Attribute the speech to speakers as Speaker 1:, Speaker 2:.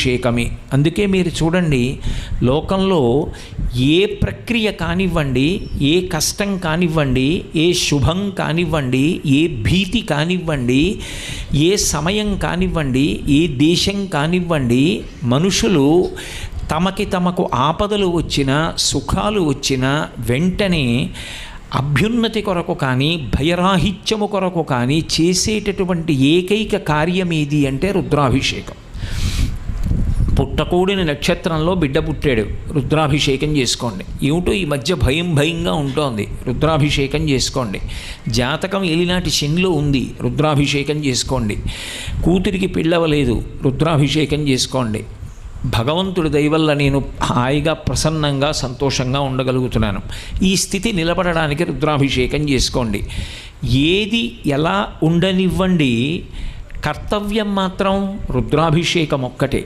Speaker 1: అభిషేకమే. అందుకే మీరు చూడండి, లోకంలో ఏ ప్రక్రియ కానివ్వండి, ఏ కష్టం కానివ్వండి, ఏ శుభం కానివ్వండి, ఏ భీతి కానివ్వండి, ఏ సమయం కానివ్వండి, ఏ దేశం కానివ్వండి, మనుషులు తమకు ఆపదలు వచ్చినా సుఖాలు వచ్చినా వెంటనే అభ్యున్నతి కొరకు కానీ భయరాహిత్యము కొరకు కానీ చేసేటటువంటి ఏకైక కార్యం ఏది అంటే రుద్రాభిషేకం. పుట్టకూడిన నక్షత్రంలో బిడ్డ పుట్టాడు, రుద్రాభిషేకం చేసుకోండి. ఏమిటో ఈ మధ్య భయంగా ఉంటోంది, రుద్రాభిషేకం చేసుకోండి. జాతకం ఏలినాటి శనిలో ఉంది, రుద్రాభిషేకం చేసుకోండి. కూతురికి పిల్లవలేదు, రుద్రాభిషేకం చేసుకోండి. భగవంతుడి దయవల్ల నేను హాయిగా ప్రసన్నంగా సంతోషంగా ఉండగలుగుతున్నాను, ఈ స్థితి నిలబడడానికి రుద్రాభిషేకం చేసుకోండి. ఏది ఎలా ఉండనివ్వండి, కర్తవ్యం మాత్రం రుద్రాభిషేకం ఒక్కటే.